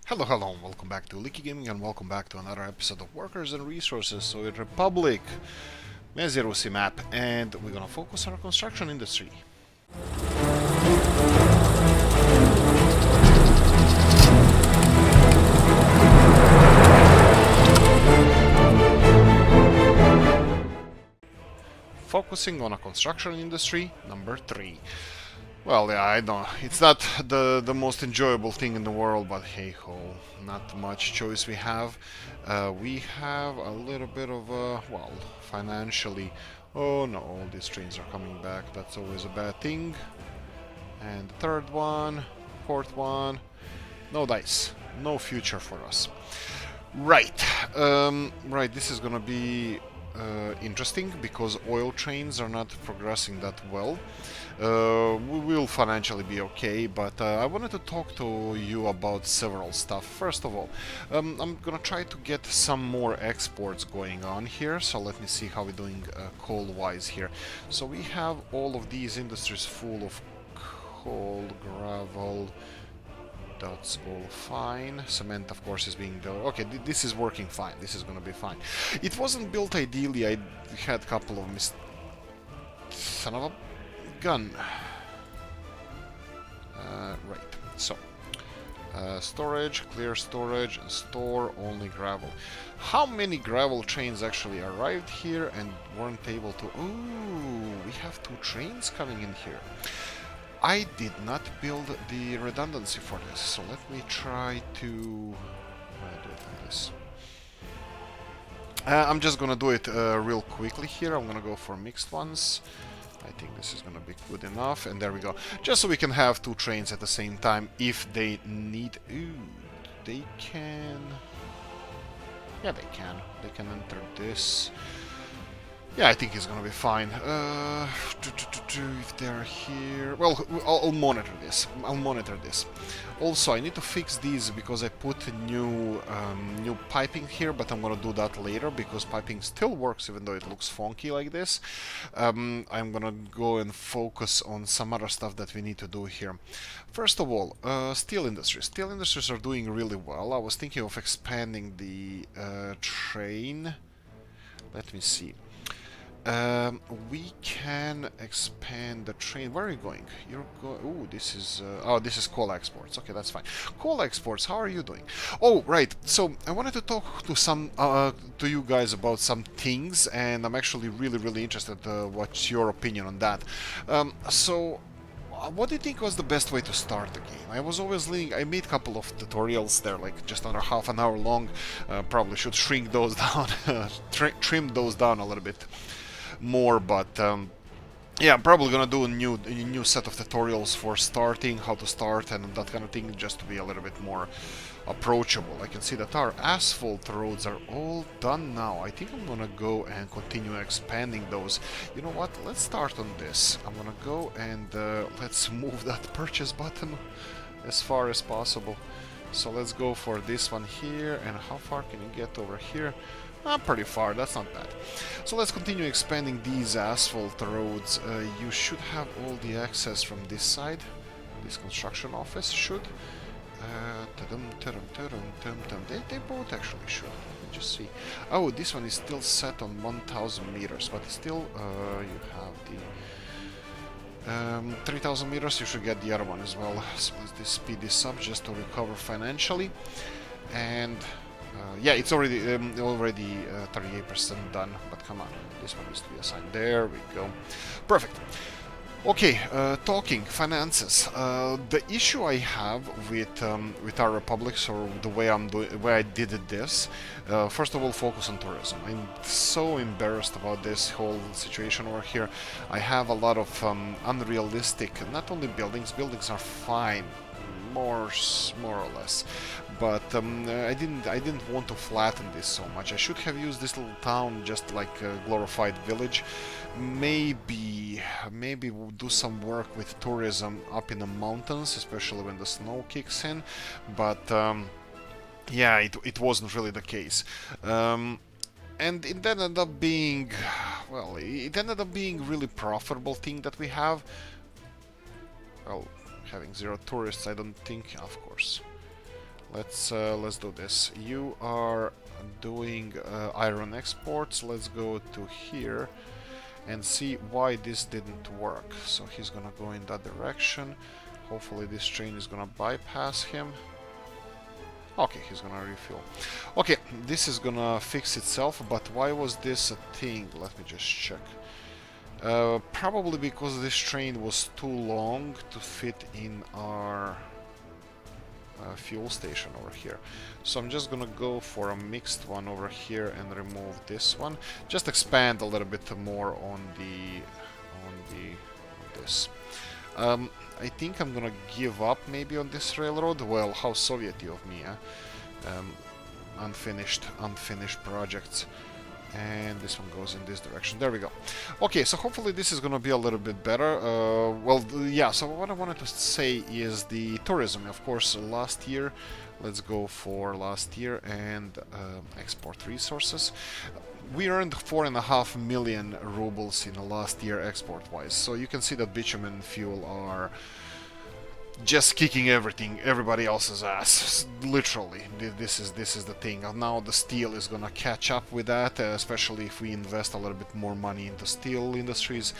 Hello, hello, and welcome back to Oolykee Gaming, and welcome back to another episode of Workers and Resources. So, in Republic, Mezirusy map, and we're gonna focus on our construction industry. Focusing on a construction industry, number 3. Well, yeah, I know it's not the most enjoyable thing in the world, but hey ho, not much choice we have. We have a little bit of well, financially. Oh no, all these trains are coming back. That's always a bad thing. And the third one, fourth one, no dice, no future for us. Right, right. This is gonna be interesting because oil trains are not progressing that well. We will financially be okay, but I wanted to talk to you about several stuff. First of all, I'm gonna try to get some more exports going on here, so let me see how we're doing coal-wise here. So we have all of these industries full of coal, gravel. That's all fine. Cement, of course, is being built. Okay, this is working fine. This is gonna be fine. It wasn't built ideally. I had a couple of son of a gun. Right. So, storage, clear storage, and store only gravel. How many gravel trains actually arrived here and weren't able to... Ooh, we have 2 trains coming in here. I did not build the redundancy for this, so let me try to do it like this. I'm just gonna do it real quickly here. I'm gonna go for mixed ones. I think this is gonna be good enough, and there we go. Just so we can have 2 trains at the same time if they need... Ooh, they can... Yeah, they can. They can enter this. Yeah, I think it's gonna be fine. If they're here... Well, I'll monitor this. I'll monitor this. Also, I need to fix these because I put new piping here, but I'm gonna do that later because piping still works even though it looks funky like this. I'm gonna go and focus on some other stuff that we need to do here. First of all, steel industries. Steel industries are doing really well. I was thinking of expanding the train. Let me see. We can expand the train. Where are you going? You're going... Oh, this is... oh, this is coal exports. Okay, that's fine. Coal exports, how are you doing? Oh, right. So, I wanted to talk to some... to you guys about some things, and I'm actually really interested what's your opinion on that. What do you think was the best way to start the game? I was always leaning... I made a couple of tutorials. They're like just under half an hour long. Probably should shrink those down. Trim those down a little bit more, but yeah, I'm probably gonna do a new set of tutorials for starting, how to start, and that kind of thing, just to be a little bit more approachable. I can see that our asphalt roads are all done now. I think I'm gonna go and continue expanding those. You know what? Let's start on this. I'm gonna go and let's move that purchase button as far as possible. So let's go for this one here, and how far can you get over here? Pretty far, that's not bad. So let's continue expanding these asphalt roads. You should have all the access from this side. This construction office should. They both actually should. Let me just see. Oh, this one is still set on 1000 meters, but still you have the 3000 meters. You should get the other one as well. So let's speed this up just to recover financially. And yeah, it's already 38% done, but come on, this one needs to be assigned. There we go. Perfect. Okay, talking finances. The issue I have with our republics, or the way I did this, first of all, focus on tourism. I'm so embarrassed about this whole situation over here. I have a lot of unrealistic, not only buildings. Buildings are fine, more or less, but I didn't want to flatten this so much. I should have used this little town just like a glorified village. Maybe we'll do some work with tourism up in the mountains, especially when the snow kicks in, but yeah, it wasn't really the case. And it ended up being, well, it ended up being really profitable thing that we have. Well, having 0 tourists, I don't think, of course. Let's do this. You are doing iron exports. Let's go to here and see why this didn't work. So he's gonna go in that direction. Hopefully this train is gonna bypass him. Okay, he's gonna refuel. Okay, this is gonna fix itself, but why was this a thing? Let me just check. Probably because this train was too long to fit in our fuel station over here. So I'm just gonna go for a mixed one over here and remove this one. Just expand a little bit more on this. I think I'm gonna give up maybe on this railroad. Well, how Soviet-y of me, huh? Unfinished projects. And this one goes in this direction. There we go. Okay, so hopefully this is gonna be a little bit better. Well, yeah, so what I wanted to say is the tourism. Of course, last year, let's go for last year and export resources. We earned 4.5 million rubles in the last year export-wise. So you can see that bitumen and fuel are just kicking everybody else's ass, literally. This is the thing. Now the steel is gonna catch up with that, especially if we invest a little bit more money into steel industries.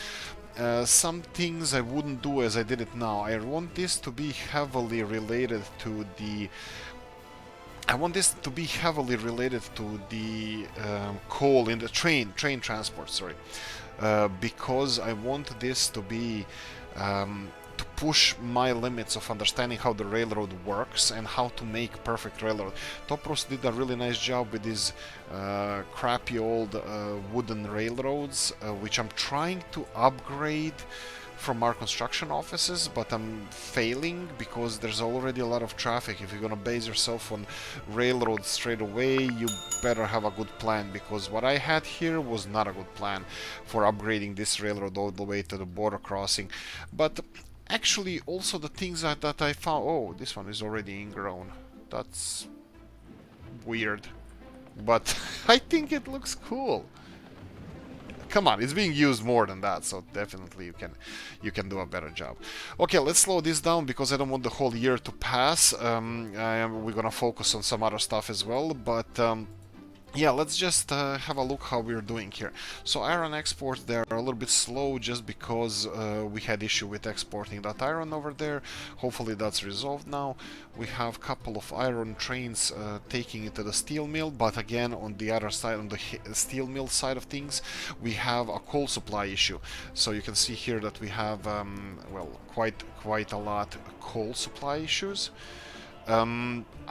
Some things I wouldn't do as I did it now. I want this to be heavily related to the coal in the train transport. Sorry, because I want this to be to push my limits of understanding how the railroad works and how to make perfect railroad. Topros did a really nice job with these crappy old wooden railroads, which I'm trying to upgrade from our construction offices, but I'm failing because there's already a lot of traffic. If you're gonna base yourself on railroads straight away, you better have a good plan, because what I had here was not a good plan for upgrading this railroad all the way to the border crossing. But actually also the things that I found... Oh, this one is already ingrown. That's weird. But I think it looks cool. Come on, it's being used more than that, so definitely you can do a better job. Okay, let's slow this down because I don't want the whole year to pass. We're gonna focus on some other stuff as well, but yeah, let's just have a look how we're doing here. So iron exports, they're a little bit slow just because we had issue with exporting that iron over there. Hopefully that's resolved now. We have a couple of iron trains taking it to the steel mill, but again on the other side, on the steel mill side of things, we have a coal supply issue. So you can see here that we have well, quite a lot of coal supply issues.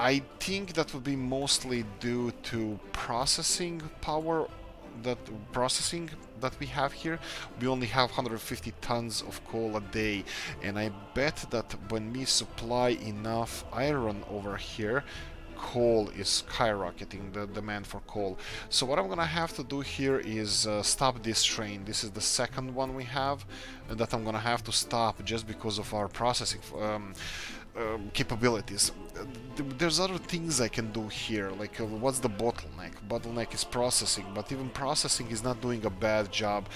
I think that would be mostly due to processing power, that we have here. We only have 150 tons of coal a day, and I bet that when we supply enough iron over here, coal is skyrocketing, the demand for coal. So what I'm gonna have to do here is stop this train. This is the second one we have that I'm gonna have to stop just because of our processing capabilities. There's other things I can do here, like what's the bottleneck? Bottleneck is processing, but even processing is not doing a bad job.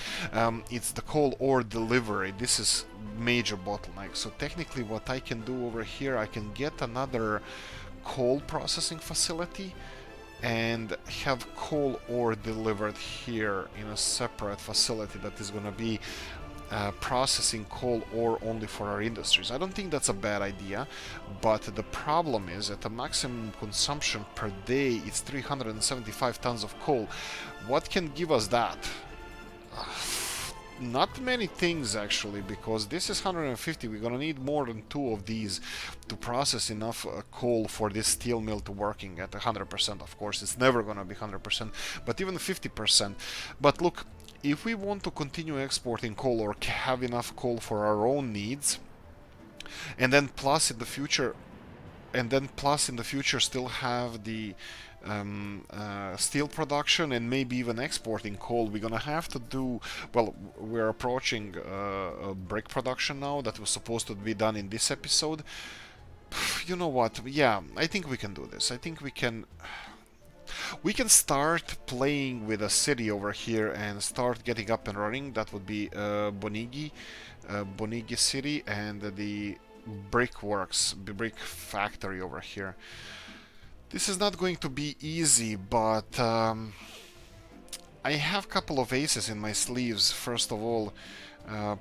It's the coal ore delivery. This is major bottleneck. So technically what I can do over here, I can get another coal processing facility and have coal ore delivered here in a separate facility that is going to be processing coal ore only for our industries. I don't think that's a bad idea, but the problem is at the maximum consumption per day it's 375 tons of coal. What can give us that? Not many things actually, because this is 150. We're gonna need more than 2 of these to process enough coal for this steel mill to working at 100%. Of course, it's never gonna be 100%, but even 50%. But look, if we want to continue exporting coal or have enough coal for our own needs, and then plus in the future still have the steel production and maybe even exporting coal, we're gonna have to do, well, we're approaching brick production now that was supposed to be done in this episode. You know what, yeah, I think we can do this. I think we can start playing with a city over here and start getting up and running. That would be Bonigi city, and the brick works, the brick factory over here. This is not going to be easy, but I have a couple of aces in my sleeves. First of all,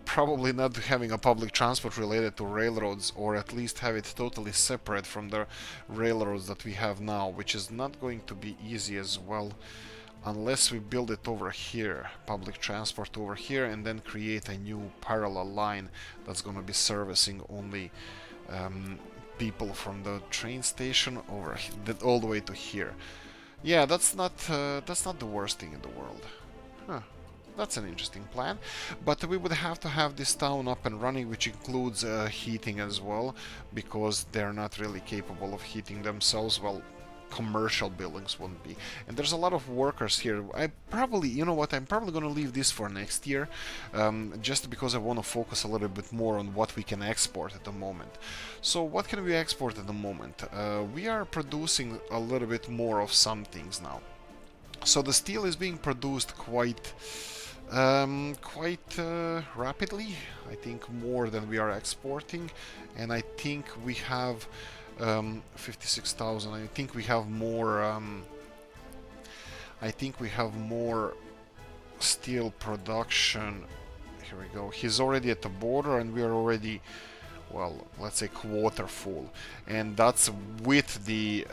probably not having a public transport related to railroads, or at least have it totally separate from the railroads that we have now, which is not going to be easy as well, unless we build it over here, public transport over here, and then create a new parallel line that's going to be servicing only people from the train station over all the way to here. Yeah, that's not the worst thing in the world. Huh. That's an interesting plan, but we would have to have this town up and running, which includes heating as well, because they're not really capable of heating themselves. Well, commercial buildings wouldn't be. And there's a lot of workers here. You know what, I'm probably going to leave this for next year, just because I want to focus a little bit more on what we can export at the moment. So what can we export at the moment? We are producing a little bit more of some things now. So the steel is being produced quite rapidly. I think more than we are exporting, and I think we have 56,000. I think we have more. I think we have more steel production. Here we go. He's already at the border, and we are already, well, let's say quarter full, and that's with the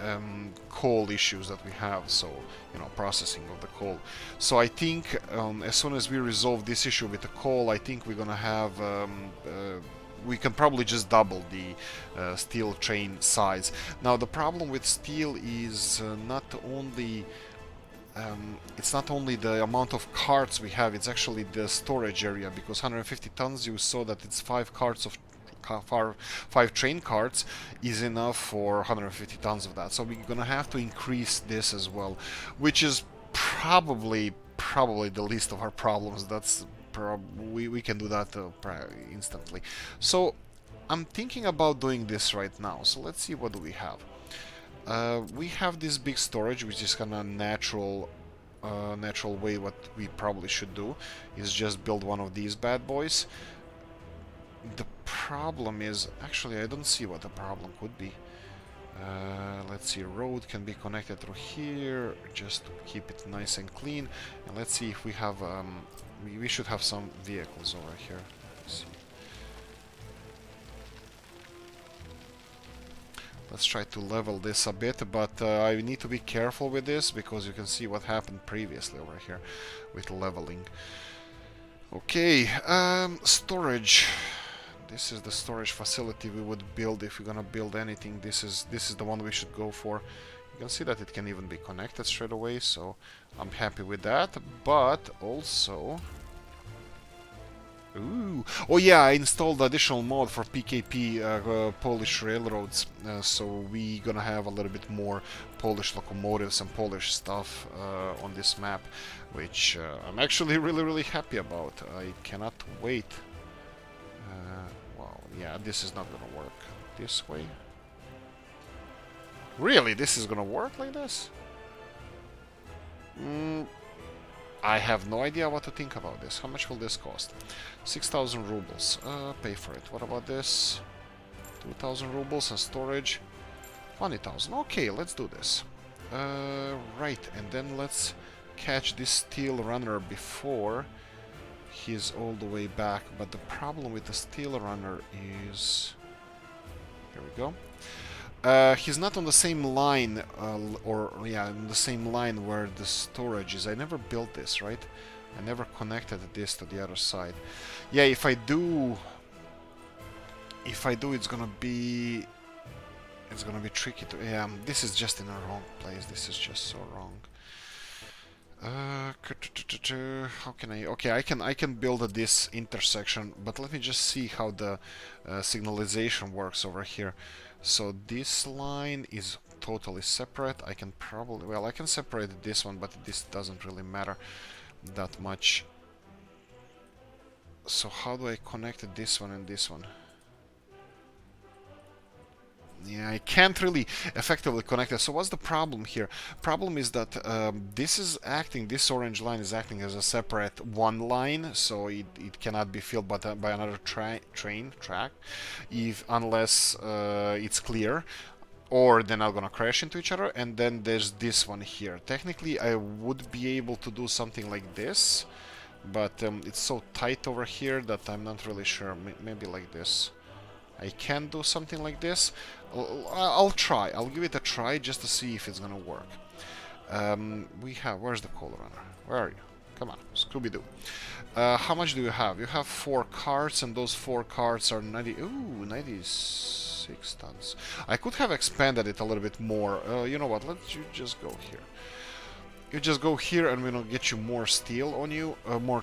coal issues that we have. So, you know, processing of the coal. So I think as soon as we resolve this issue with the coal, I think we're gonna have. We can probably just double the steel train size. Now the problem with steel is not only it's not only the amount of carts we have, it's actually the storage area, because 150 tons, you saw that it's 5 carts of 5 train carts is enough for 150 tons of that. So we're gonna have to increase this as well, which is probably the least of our problems. That's we can do that instantly. So I'm thinking about doing this right now. So let's see, what do we have? We have this big storage, which is kind of natural way. What we probably should do is just build one of these bad boys. The problem is, actually, I don't see what the problem could be. Let's see, road can be connected through here, just to keep it nice and clean. And let's see if we have, we should have some vehicles over here. Let's see. Let's try to level this a bit, but I need to be careful with this, because you can see what happened previously over here with leveling. Okay, storage. This is the storage facility we would build if we're gonna build anything. This is the one we should go for. You can see that it can even be connected straight away, so I'm happy with that. But also, ooh, oh yeah, I installed additional mod for PKP Polish railroads, so we gonna have a little bit more Polish locomotives and Polish stuff on this map, which I'm actually really happy about. I cannot wait. Well, yeah, this is not gonna work this way. Really, this is gonna work like this? I have no idea what to think about this. How much will this cost? 6,000 rubles. Pay for it. What about this? 2,000 rubles and storage. 20,000. Okay, let's do this. Right, and then let's catch this steel runner before he's all the way back. But the problem with the steel runner is... Here we go. He's not on the same line, on the same line where the storage is. I never built this, right? I never connected this to the other side. Yeah, if I do, it's gonna be tricky to. Yeah, this is just in the wrong place. This is just so wrong. How can I? Okay, I can build this intersection, but let me just see how the signalization works over here. So this line is totally separate. I can probably, well, I can separate this one, but this doesn't really matter that much. So how do I connect this one and this one? Yeah, I can't really effectively connect it. So what's the problem here? Problem is that this orange line is acting as a separate one line, so it cannot be filled by another train track, unless it's clear. or they're not gonna crash into each other. And then there's this one here. Technically, I would be able to do something like this, but it's so tight over here that I'm not really sure. Maybe like this. I can do something like this. I'll try. I'll give it a try just to see if it's gonna work. We have... Where's the coal runner? Where are you? Come on, Scooby-Doo. How much do you have? You have 4 carts, and those 4 carts are 90... Ooh, 96 tons. I could have expanded it a little bit more. You know what? Let you just go here. You just go here, and we're gonna get you more steel on you, more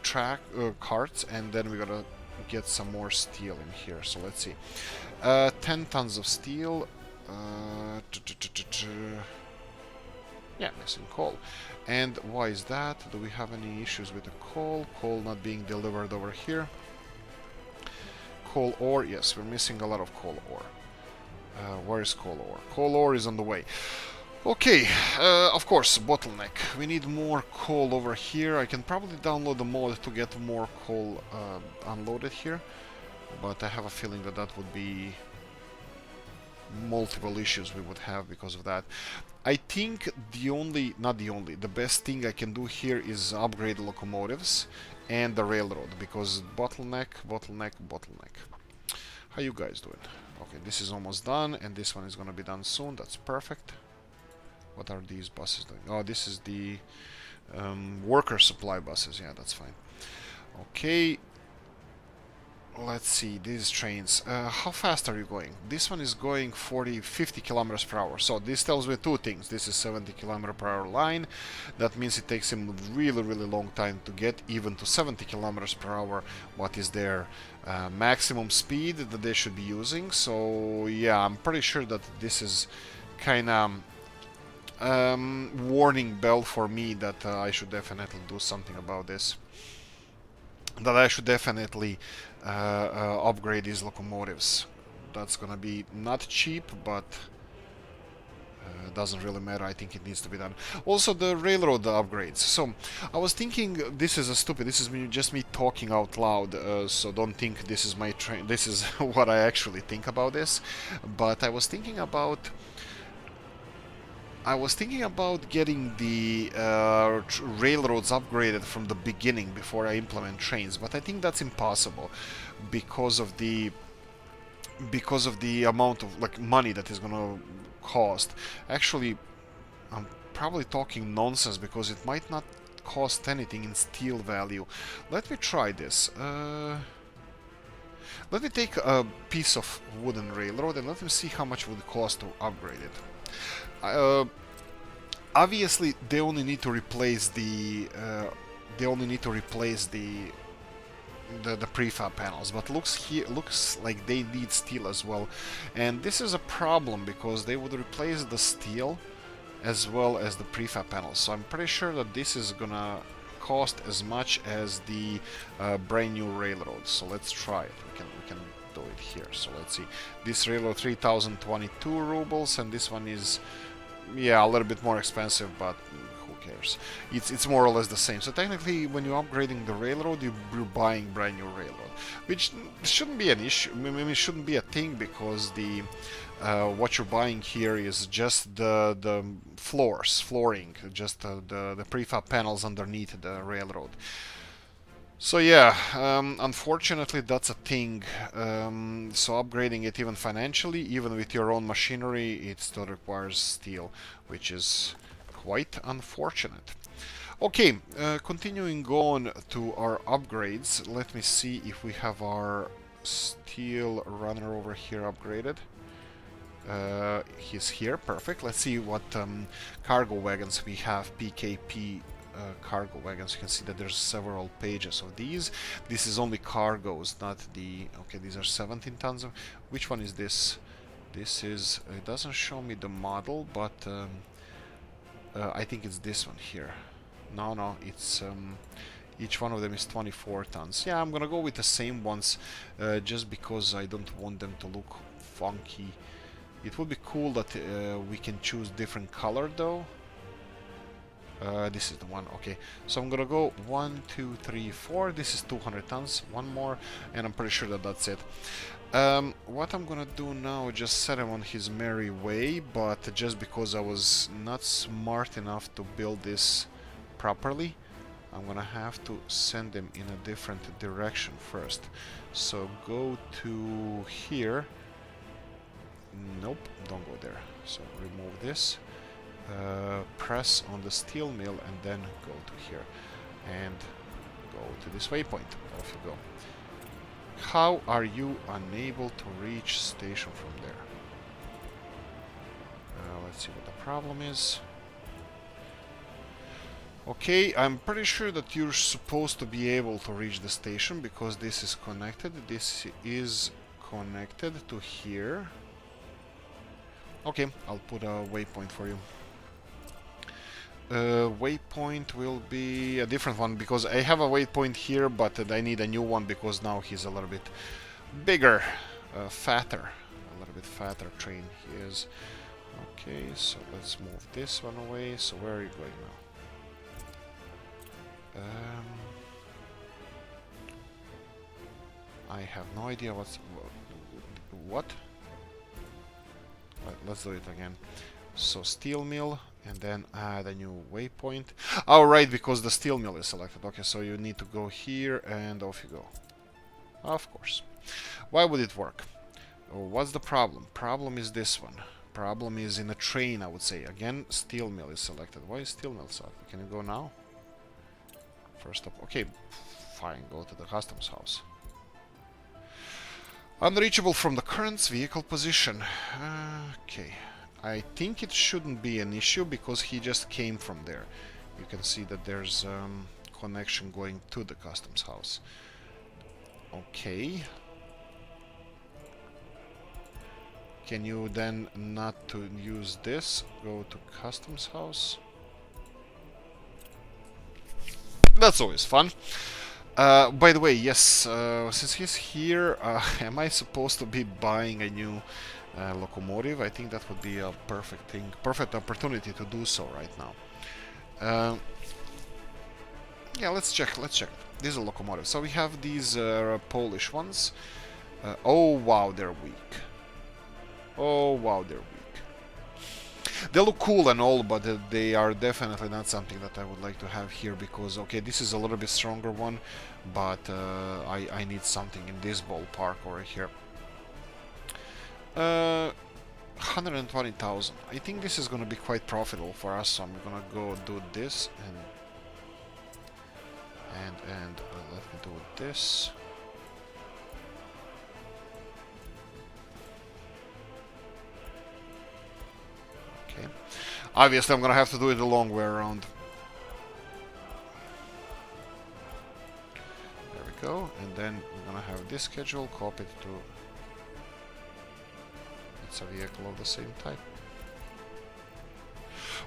carts, and then we're gonna get some more steel in here. So let's see. 10 tons of steel. Yeah, missing coal. And why is that? Do we have any issues with the coal? Coal not being delivered over here. Coal ore. Yes, we're missing a lot of coal ore. Where is coal ore? Coal ore is on the way. Okay, of course, bottleneck. We need more coal over here. I can probably download the mod to get more coal unloaded here, but I have a feeling that that would be multiple issues we would have because of that. I think the best thing I can do here is upgrade locomotives and the railroad, because bottleneck. How you guys doing? Okay, this is almost done, and this one is gonna be done soon. That's perfect. What are these buses doing? Oh, this is the worker supply buses. Yeah, that's fine. Okay. Let's see, these trains. How fast are you going? This one is going 50 kilometers per hour. So this tells me 2 things. This is 70 kilometer per hour line. That means it takes him really long time to get even to 70 kilometers per hour. What is their maximum speed that they should be using? So yeah, I'm pretty sure that this is kind of warning bell for me that I should definitely do something about this. That I should definitely upgrade these locomotives. That's gonna be not cheap, but doesn't really matter. I think it needs to be done. Also, the railroad upgrades. So I was thinking, this is just me talking out loud, so don't think this is my train. This is what I actually think about this. But I was thinking about getting the railroads upgraded from the beginning before I implement trains, but I think that's impossible because of the amount of money that is gonna cost. Actually, I'm probably talking nonsense because it might not cost anything in steel value. Let me try this. Let me take a piece of wooden railroad and let me see how much it would cost to upgrade it. Obviously, they only need to replace the prefab panels, but looks like they need steel as well, and this is a problem because they would replace the steel as well as the prefab panels. So I'm pretty sure that this is gonna cost as much as the brand new railroad. So let's try it. We can do it here. So let's see. This railroad 3,022 rubles, and this one is, yeah, a little bit more expensive, but who cares? It's more or less the same. So technically, when you're upgrading the railroad, you're buying brand new railroad, which shouldn't be an issue. I mean, it shouldn't be a thing because the what you're buying here is just the flooring, just the prefab panels underneath the railroad. So yeah, unfortunately that's a thing. So upgrading it even financially, even with your own machinery, it still requires steel, which is quite unfortunate. Okay, continuing on to our upgrades, let me see if we have our steel runner over here upgraded. He's here, perfect. Let's see what cargo wagons we have. PKP cargo wagons. You can see that there's several pages of these. This is only cargoes, not the... Okay, these are 17 tons of... Which one is this? This is... It doesn't show me the model, but I think it's this one here. No, it's... each one of them is 24 tons. Yeah, I'm gonna go with the same ones, just because I don't want them to look funky. It would be cool that we can choose different color though. This is the one. Okay, so I'm gonna go 1, 2, 3, 4. This is 200 tons. One more, and I'm pretty sure that that's it. What I'm gonna do now, just set him on his merry way, but just because I was not smart enough to build this properly, I'm gonna have to send him in a different direction first. So go to here. Nope, don't go there. So remove this. Press on the steel mill and then go to here and go to this waypoint. Off you go. How are you unable to reach station from there? Let's see what the problem is. Okay, I'm pretty sure that you're supposed to be able to reach the station because this is connected. This is connected to here. Okay, I'll put a waypoint for you. Waypoint will be a different one because I have a waypoint here, but I need a new one because now he's a little bit bigger, fatter, a little bit fatter train he is. Okay, so let's move this one away. So where are you going now? I have no idea what. Let's do it again. So steel mill. And then add a new waypoint. Oh, right, because the steel mill is selected. Okay, so you need to go here and off you go. Of course. Why would it work? Oh, what's the problem? Problem is this one. Problem is in a train, I would say. Again, steel mill is selected. Why is steel mill selected? Can you go now? First up. Okay, fine. Go to the customs house. Unreachable from the current vehicle position. Okay. I think it shouldn't be an issue because he just came from there. You can see that there's connection going to the customs house. Okay. Can you then not to use this? Go to customs house. That's always fun. By the way, yes, since he's here, am I supposed to be buying a new locomotive? I think that would be a perfect opportunity to do so right now. Yeah, let's check. This is a locomotive. So we have these Polish ones. Oh wow, they're weak. Oh wow, they're weak. They look cool and all, but they are definitely not something that I would like to have here because, okay, this is a little bit stronger one, but I need something in this ballpark over here. 120,000. I think this is going to be quite profitable for us, so I'm going to go do this and let me do this. Okay. Obviously, I'm going to have to do it the long way around. There we go. And then we're going to have this schedule, copy it to... It's a vehicle of the same type.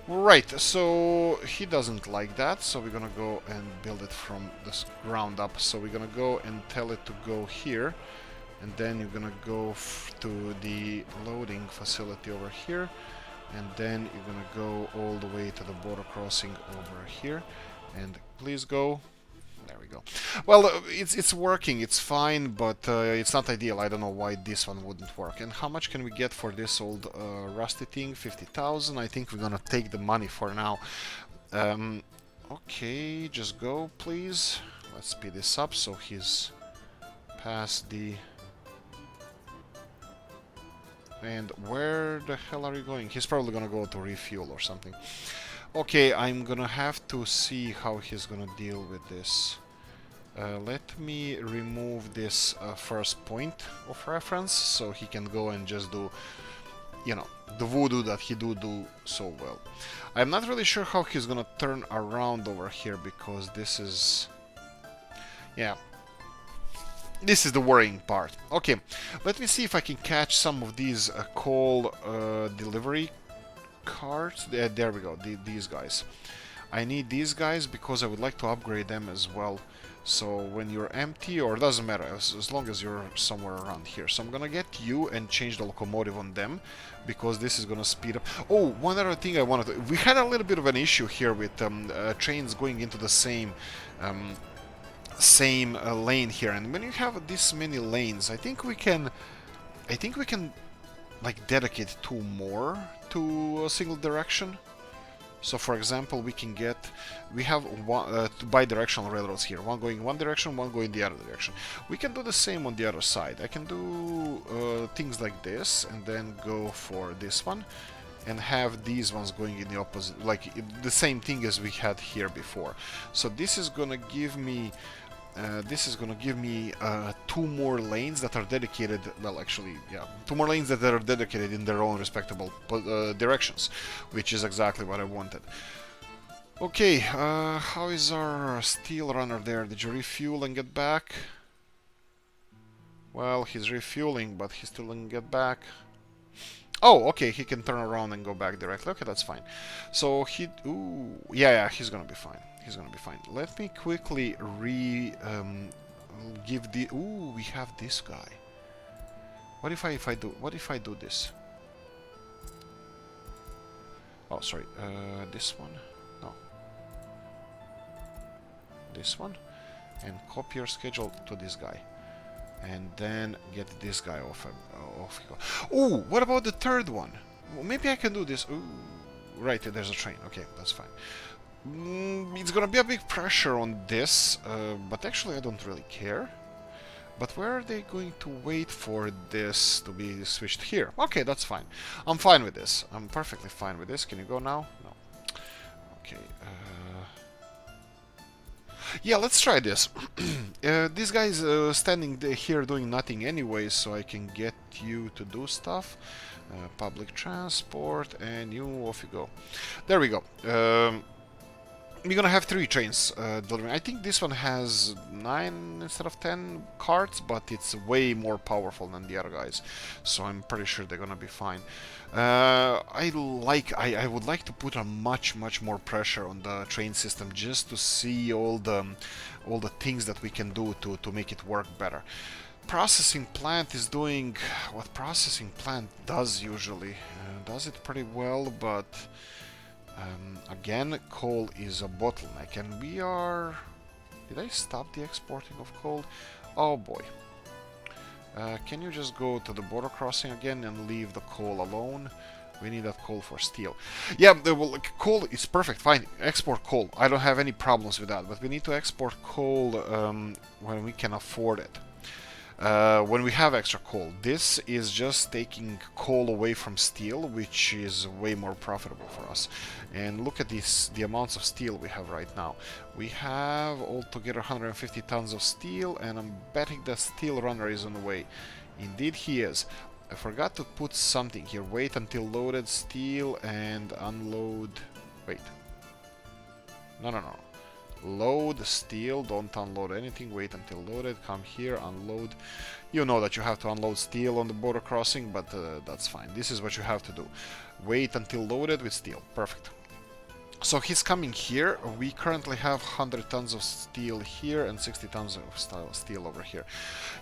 Right, so he doesn't like that, so we're gonna go and build it from the ground up. So we're gonna go and tell it to go here, and then you're gonna go to the loading facility over here, and then you're gonna go all the way to the border crossing over here, and please go. There we go. Well, it's working, it's fine, but it's not ideal. I don't know why this one wouldn't work. And how much can we get for this old rusty thing? 50,000. I think we're gonna take the money for now. Okay, just go, please. Let's speed this up so he's past the... And where the hell are you going? He's probably gonna go to refuel or something. Okay, I'm gonna have to see how he's gonna deal with this. Let me remove this first point of reference so he can go and just do, you know, the voodoo that he do so well. I'm not really sure how he's gonna turn around over here because this is... Yeah. This is the worrying part. Okay, let me see if I can catch some of these coal delivery carts. There we go, these guys. I need these guys because I would like to upgrade them as well. So when you're empty, or doesn't matter, as long as you're somewhere around here. So I'm gonna get you and change the locomotive on them, because this is gonna speed up. Oh, one other thing I wanted to... We had a little bit of an issue here with trains going into the same lane here, and when you have this many lanes, I think we can like dedicate 2 more to a single direction. So for example, we have one, bi-directional railroads here, one going one direction, one going the other direction. We can do the same on the other side. I can do things like this, and then go for this one, and have these ones going in the opposite, like the same thing as we had here before. So this is gonna give me 2 more lanes that are dedicated, well actually, yeah, 2 more lanes that are dedicated in their own respectable directions, which is exactly what I wanted. Okay, how is our steel runner there? Did you refuel and get back? Well, he's refueling, but he still didn't get back. Oh, okay, he can turn around and go back directly. Okay, that's fine. So ooh, yeah, he's gonna be fine. He's gonna be fine. Let me quickly give the... Ooh, we have this guy. What if I do this? Oh, sorry. This one? No. This one, and copy your schedule to this guy, and then get this guy off. Ooh, what about the third one? Well, maybe I can do this. Ooh, right, there's a train. Okay, that's fine. It's gonna be a big pressure on this, but actually I don't really care. But where are they going to wait for this to be switched? Here. Okay, that's fine. I'm fine with this. I'm perfectly fine with this. Can you go now? No. Okay. Yeah, let's try this. This guy's standing here doing nothing anyway, so I can get you to do stuff. Public transport, and you, off you go. There we go. We're gonna have 3 trains delivering. I think this one has 9 instead of 10 carts, but it's way more powerful than the other guys, so I'm pretty sure they're gonna be fine. I would like to put a much more pressure on the train system, just to see all the things that we can do to make it work better. Processing plant is doing what processing plant does usually. Does it pretty well, but again, coal is a bottleneck, and we are... Did I stop the exporting of coal? Oh boy. Can you just go to the border crossing again and leave the coal alone? We need that coal for steel. Yeah, well, coal is perfect, fine. Export coal. I don't have any problems with that, but we need to export coal when we can afford it. When we have extra coal. This is just taking coal away from steel, which is way more profitable for us. And look at this, the amounts of steel we have right now. We have altogether 150 tons of steel, and I'm betting the steel runner is on the way. Indeed he is. I forgot to put something here. Wait until loaded steel and unload... Wait. No. Load steel, don't unload anything, wait until loaded, come here, unload. You know that you have to unload steel on the border crossing, but that's fine. This is what you have to do. Wait until loaded with steel. Perfect. So he's coming here. We currently have 100 tons of steel here and 60 tons of steel over here.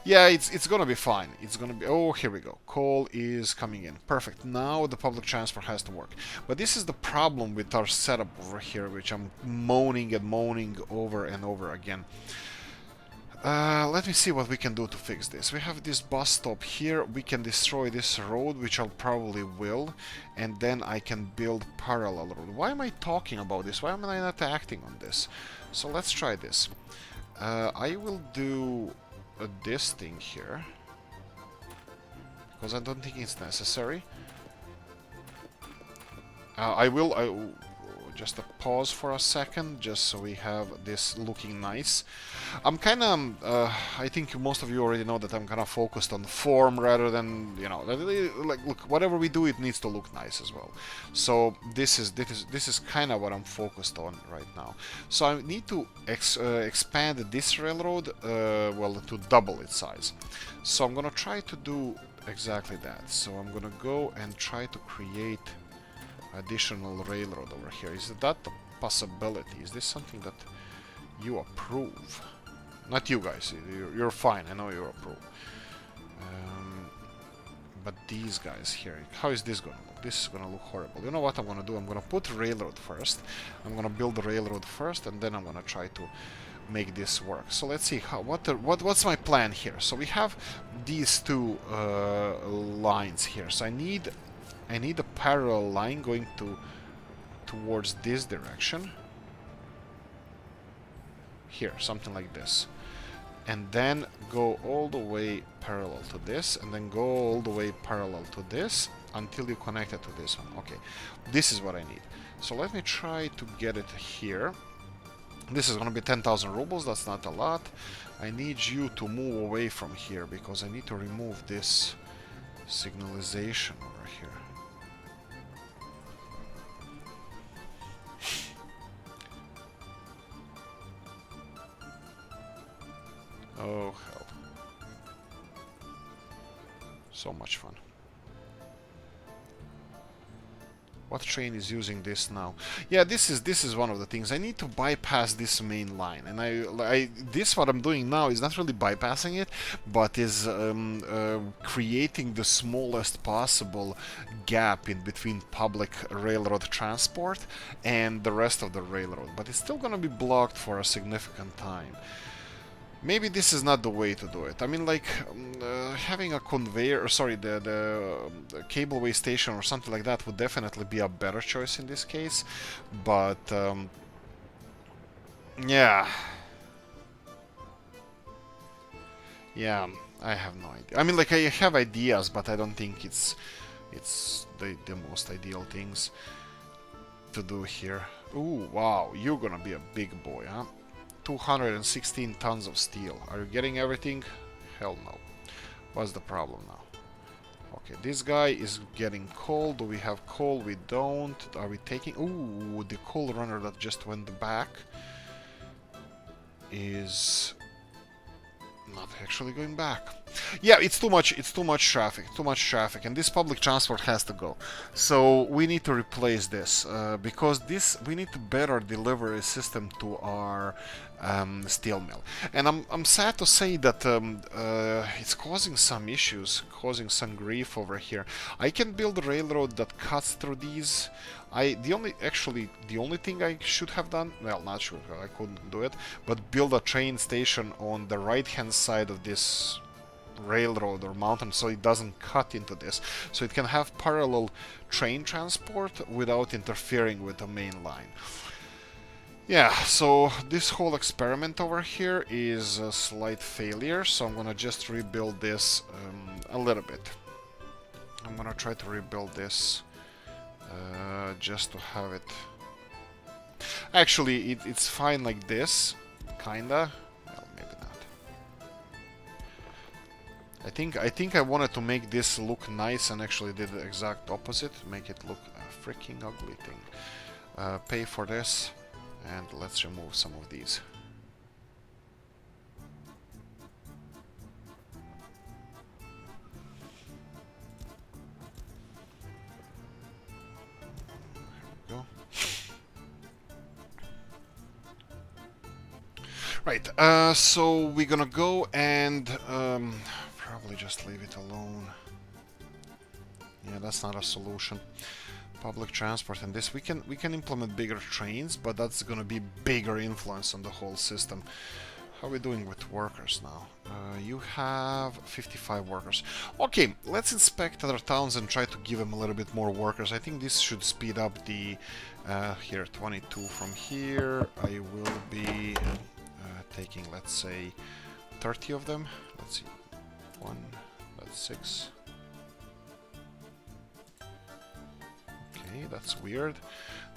Yeah, it's gonna be fine. It's gonna be... Oh, here we go. Coal is coming in. Perfect. Now the public transport has to work. But this is the problem with our setup over here, which I'm moaning and moaning over and over again. Let me see what we can do to fix this. We have this bus stop here. We can destroy this road, which I'll probably will, and then I can build parallel road. Why am I talking about this? Why am I not acting on this? So let's try this. I will do this thing here, because I don't think it's necessary. I will just a pause for a second, just so we have this looking nice. I'm kind of, I think most of you already know that I'm kind of focused on form rather than, you know, like, look, whatever we do, it needs to look nice as well. So this is kind of what I'm focused on right now. So I need to expand this railroad, well, to double its size. So I'm gonna try to do exactly that. So I'm gonna go and try to create additional railroad over here. Is that possibility. Is this something that you approve? Not you guys, you're fine, I know you approve. But these guys here, how is this gonna look? This is gonna look horrible. You know what I'm gonna do? I'm gonna put railroad first. I'm gonna build the railroad first, and then I'm gonna try to make this work. So let's see what's my plan here. So we have these two lines here. So I need a parallel line going towards this direction. Here, something like this. And then go all the way parallel to this, and then go all the way parallel to this until you connect it to this one. Okay, this is what I need. So let me try to get it here. This is gonna be 10,000 rubles, that's not a lot. I need you to move away from here because I need to remove this signalization over here. Oh hell. So much fun. What train is using this now? Yeah, this is one of the things. I need to bypass this main line, and this what I'm doing now is not really bypassing it, but is creating the smallest possible gap in between public railroad transport and the rest of the railroad. But it's still gonna be blocked for a significant time. Maybe this is not the way to do it. I mean, like, having a conveyor, or sorry, the cableway station or something like that would definitely be a better choice in this case. But, yeah. Yeah, I have no idea. I mean, like, I have ideas, but I don't think it's the most ideal things to do here. Ooh, wow, you're gonna be a big boy, huh? 216 tons of steel. Are you getting everything? Hell no. What's the problem now? Okay, this guy is getting coal. Do we have coal? We don't. Are we taking... Ooh, the coal runner that just went back is not actually going back. Yeah, it's too much traffic, and this public transport has to go. So we need to replace this because we need to better deliver a system to our steel mill. And I'm sad to say that it's causing some issues, causing some grief over here. I can build a railroad that cuts through these. The only thing I should have done, well, not should, I couldn't do it, but build a train station on the right hand side of this railroad or mountain so it doesn't cut into this, so it can have parallel train transport without interfering with the main line. Yeah, so this whole experiment over here is a slight failure, so I'm gonna just rebuild this a little bit. I'm gonna try to rebuild this just to have it. Actually, it's fine like this, kinda. Well, maybe not. I think I wanted to make this look nice and actually did the exact opposite. Make it look a freaking ugly thing. Pay for this, and let's remove some of these. There we go. Right, so we're gonna go and probably just leave it alone. Yeah, that's not a solution. Public transport and this, we can implement bigger trains, but that's gonna be bigger influence on the whole system. How are we doing with workers now? You have 55 workers. Okay, let's inspect other towns and try to give them a little bit more workers. I think this should speed up the... here, 22 from here. I will be taking, let's say, 30 of them. Let's see. 1, that's 6. Okay, that's weird.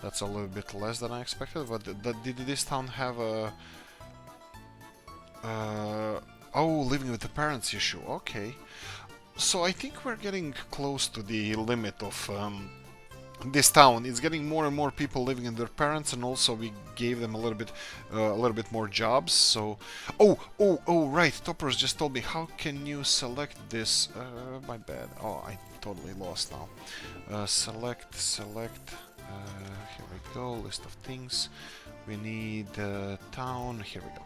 That's a little bit less than I expected, but did this town have a... oh, living with the parents issue. Okay. So I think we're getting close to the limit of this town. It's getting more and more people living in their parents, and also we gave them a little bit more jobs. So, oh, right. Toppers just told me, how can you select this? My bad. Oh, I totally lost now. Select. Here we go. List of things. We need town. Here we go.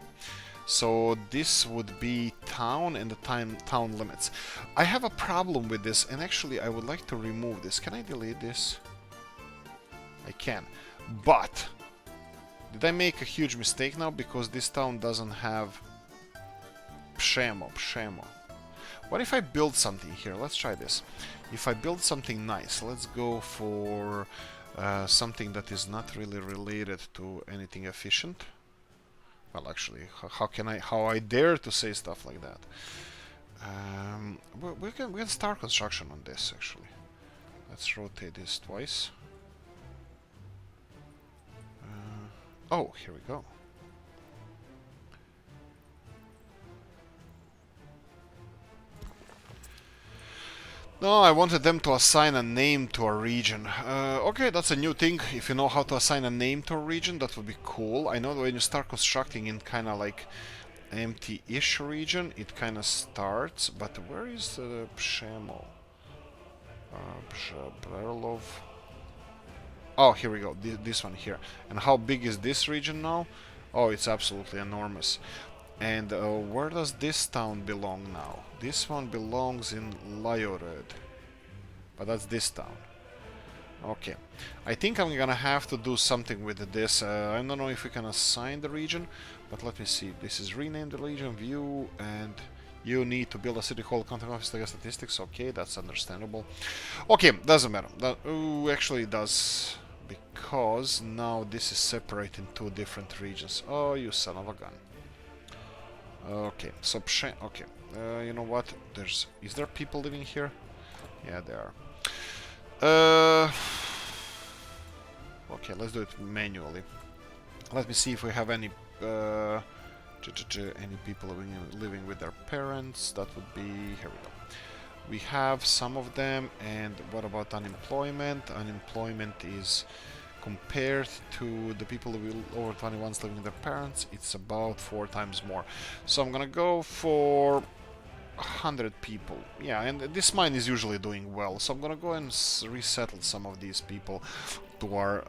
So this would be town and the town limits. I have a problem with this, and actually I would like to remove this. Can I delete this? I can. But did I make a huge mistake now? Because this town doesn't have Pshemo. What if I build something here? Let's try this. If I build something nice, let's go for something that is not really related to anything efficient. Well, actually, how I dare to say stuff like that? We can start construction on this actually. Let's rotate this twice. Oh, here we go. No, I wanted them to assign a name to a region. Okay, that's a new thing. If you know how to assign a name to a region, that would be cool. I know that when you start constructing in kind of like empty-ish region, it kind of starts. But where is the Pshemo? Brerlov. Oh, here we go. This one here. And how big is this region now? Oh, it's absolutely enormous. And where does this town belong now? This one belongs in Lyored. But that's this town. Okay. I think I'm gonna have to do something with this. I don't know if we can assign the region, but let me see. This is rename the region, view, and you need to build a city hall, content office to get statistics. Okay, that's understandable. Okay, doesn't matter. That, actually it does. Because now this is separated in two different regions. Oh, you son of a gun. Okay, so okay. You know what? Is there people living here? Yeah, there are. Okay, let's do it manually. Let me see if we have any people living with their parents. That would be here we go. We have some of them, and what about unemployment? Unemployment is compared to the people over 21 living with their parents, it's about 4 times more. So I'm gonna go for 100 people. Yeah, and this mine is usually doing well, so I'm gonna go and resettle some of these people to our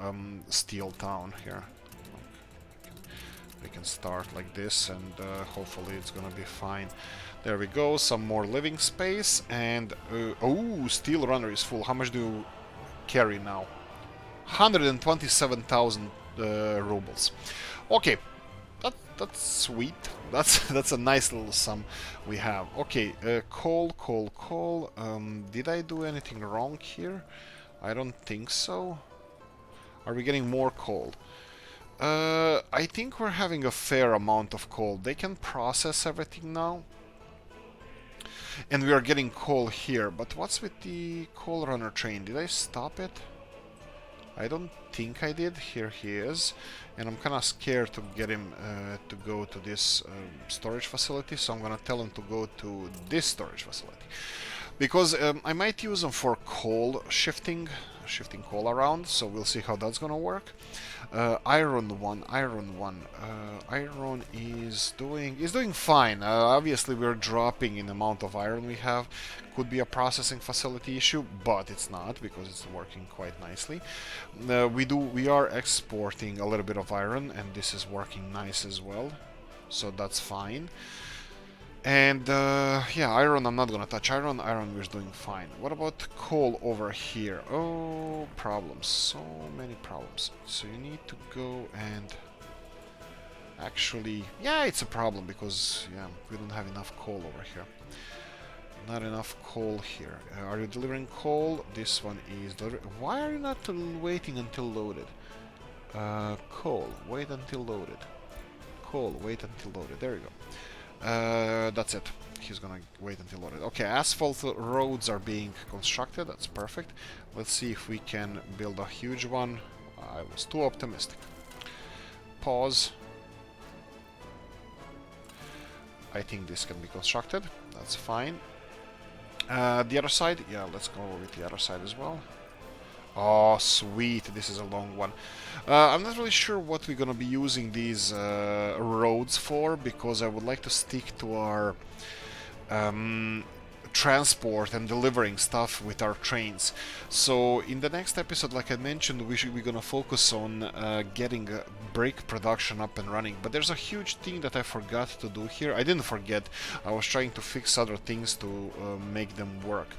steel town here. We can start like this, and hopefully it's gonna be fine. There we go, some more living space, and oh, steel runner is full. How much do you carry now? 127,000 rubles. Okay, that's sweet. That's a nice little sum we have. Okay, coal. Did I do anything wrong here? I don't think so. Are we getting more coal? I think we're having a fair amount of coal. They can process everything now. And we are getting coal here. But what's with the coal runner train? Did I stop it? I don't think I did. Here he is. And I'm kind of scared to get him to go to this storage facility. So I'm going to tell him to go to this storage facility. Because I might use them for coal shifting coal around. So we'll see how that's going to work. Iron one. Iron is doing fine. Obviously we're dropping in the amount of iron we have. Could be a processing facility issue, but it's not because it's working quite nicely. We are exporting a little bit of iron, and this is working nice as well. So that's fine. And yeah, iron I'm not gonna touch. Iron we're doing fine. What about coal over here? Oh, problems. So many problems. So you need to go and actually, yeah, it's a problem because yeah, we don't have enough coal over here. Not enough coal here. Are you delivering coal? This one is why are you not waiting until loaded? Coal, wait until loaded. Coal, wait until loaded. There you go. That's it. He's gonna wait until loaded. Okay, asphalt roads are being constructed. That's perfect. Let's see if we can build a huge one. I was too optimistic. Pause. I think this can be constructed. That's fine. The other side? Yeah, let's go with the other side as well. Oh, sweet. This is a long one. I'm not really sure what we're gonna be using these roads for, because I would like to stick to our transport and delivering stuff with our trains. So in the next episode, like I mentioned, we're gonna focus on getting brake production up and running. But there's a huge thing that I forgot to do here. I didn't forget, I was trying to fix other things to make them work.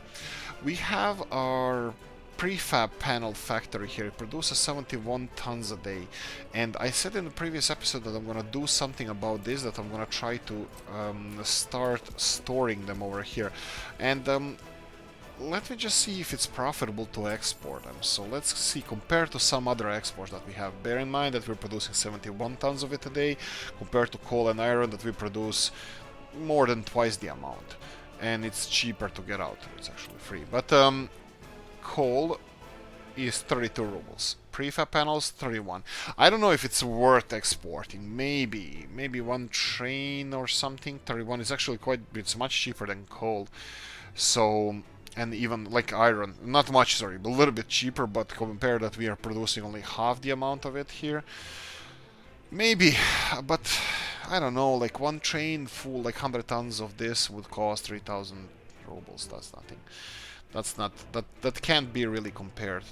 We have our prefab panel factory here. It produces 71 tons a day, and I said in the previous episode that I'm gonna do something about this, that I'm gonna try to start storing them over here. And let me just see if it's profitable to export them. So let's see, compared to some other exports that we have. Bear in mind that we're producing 71 tons of it a day, compared to coal and iron that we produce more than twice the amount. And it's cheaper to get out. It's actually free. But coal is 32 rubles. Prefab panels 31. I don't know if it's worth exporting. Maybe one train or something. 31 is actually it's much cheaper than coal. So, and even like iron, not much, sorry, but a little bit cheaper, but compare that we are producing only half the amount of it here. Maybe, but I don't know, like one train full, like 100 tons of this would cost 3,000 rubles. That's nothing. That's not, that can't be really compared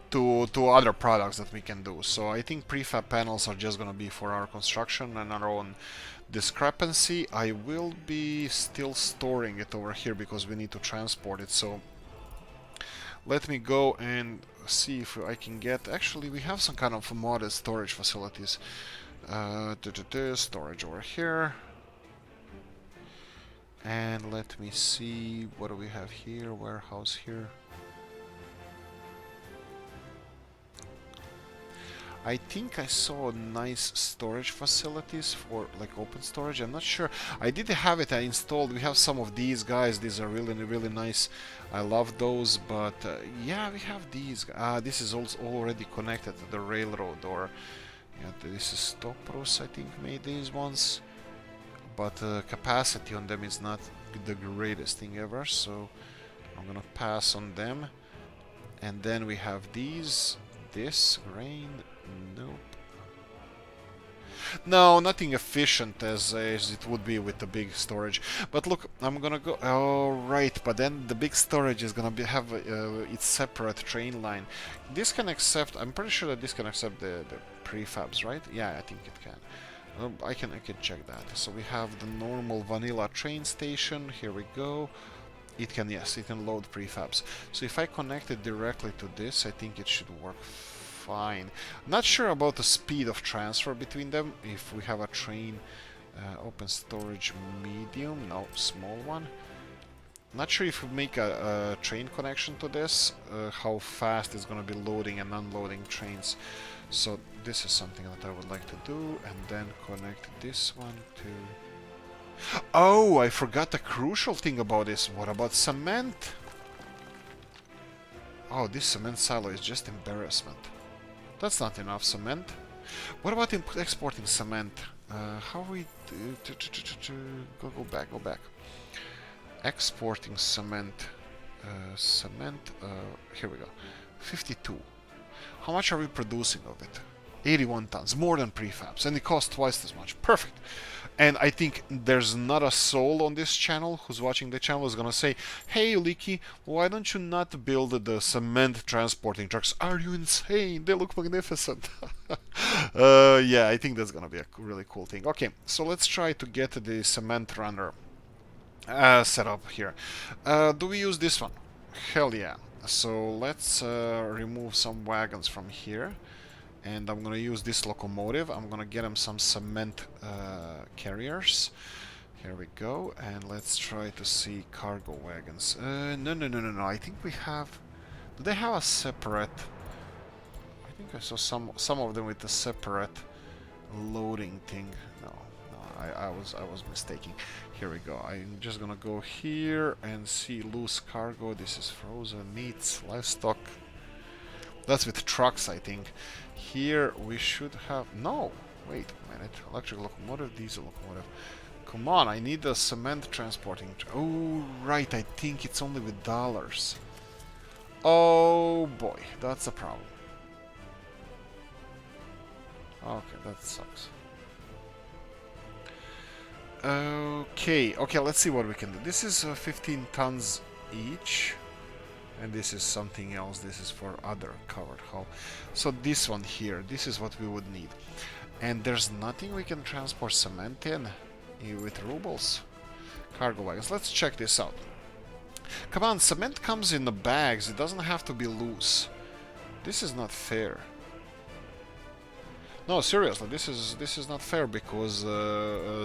to other products that we can do. So I think prefab panels are just gonna be for our construction and our own discrepancy. I will be still storing it over here because we need to transport it. So let me go and see if I can get, actually we have some kind of modest storage facilities. Storage over here. And let me see, what do we have here? Warehouse here. I think I saw nice storage facilities for like open storage. I'm not sure. I did have it installed. We have some of these guys. These are really nice. I love those. But yeah, we have these. This is also already connected to the railroad. Or yeah, this is Stoprus, I think, made these ones. But capacity on them is not the greatest thing ever, so I'm gonna pass on them. And then we have these, this, grain, nope. No, nothing efficient as it would be with the big storage. But look, I'm gonna go, oh right, but then the big storage is gonna have its separate train line. This can accept, I'm pretty sure that this can accept the prefabs, right? Yeah, I think it can. I can check that. So we have the normal vanilla train station. Here we go. It can, yes, it can load prefabs. So if I connect it directly to this, I think it should work fine. Not sure about the speed of transfer between them. If we have a train, open storage medium, no, small one. Not sure if we make a train connection to this, how fast it's going to be loading and unloading trains. So this is something that I would like to do, and then connect this one to... Oh, I forgot the crucial thing about this. What about cement? Oh, this cement silo is just embarrassment. That's not enough cement. What about exporting cement? How we... Go back. Exporting cement. Here we go. 52. How much are we producing of it? 81 tons, more than prefabs, and it costs twice as much. Perfect. And I think there's not a soul on this channel who's watching the channel is gonna say, "Hey Oolykee, why don't you not build the cement transporting trucks? Are you insane? They look magnificent." Yeah, I think that's gonna be a really cool thing. Okay, so let's try to get the cement runner set up here. Do we use this one? Hell yeah. So let's remove some wagons from here, and I'm gonna use this locomotive. I'm gonna get him some cement carriers. Here we go, and let's try to see cargo wagons. No. I think we have. Do they have a separate? I think I saw some of them with a separate loading thing. No, I was mistaken. Here we go. I'm just gonna go here and see loose cargo. This is frozen meats, livestock. That's with trucks, I think. Here we should have... No! Wait a minute. Electric locomotive, diesel locomotive. Come on, I need a cement transporting... Oh, right, I think it's only with dollars. Oh boy, that's a problem. Okay, that sucks. Okay, let's see what we can do. This is 15 tons each. And this is something else. This is for other covered hull. So this one here, this is what we would need. And there's nothing we can transport cement in with rubles. Cargo wagons. Let's check this out. Come on, cement comes in the bags. It doesn't have to be loose. This is not fair. No, seriously, this is not fair because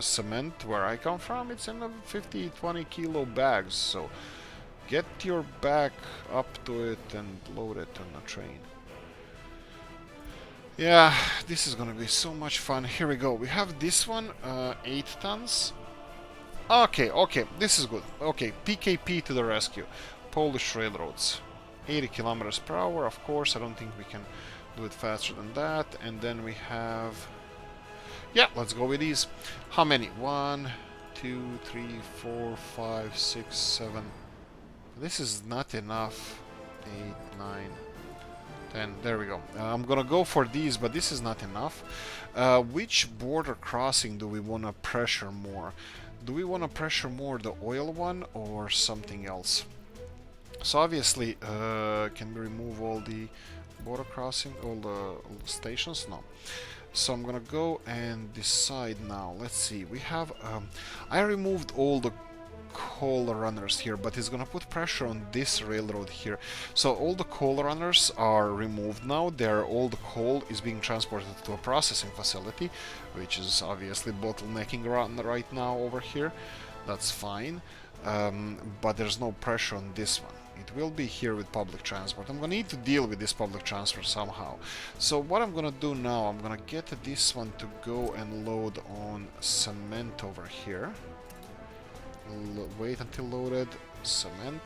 cement, where I come from, it's in the 50-20 kilo bags. So get your bag up to it and load it on the train. Yeah, this is gonna be so much fun. Here we go. We have this one, 8 tons. Okay, this is good. Okay, PKP to the rescue. Polish railroads. 80 kilometers per hour, of course. I don't think we can do it faster than that. And then we have... Yeah, let's go with these. How many? 1, 2, 3, 4, 5, 6, 7. This is not enough. 8, 9, 10. There we go. I'm gonna go for these, but this is not enough. Which border crossing do we want to pressure more? Do we want to pressure more the oil one or something else? So obviously, can we remove all the border crossing, all the stations? No. So I'm gonna go and decide now. Let's see. We have. I removed all the coal runners here, but it's gonna put pressure on this railroad here. So all the coal runners are removed now. All the coal is being transported to a processing facility, which is obviously bottlenecking right now over here. That's fine, but there's no pressure on this one. It will be here with public transport. I'm gonna need to deal with this public transport somehow. So what I'm gonna do now, I'm gonna get this one to go and load on cement over here. Wait until loaded, cement,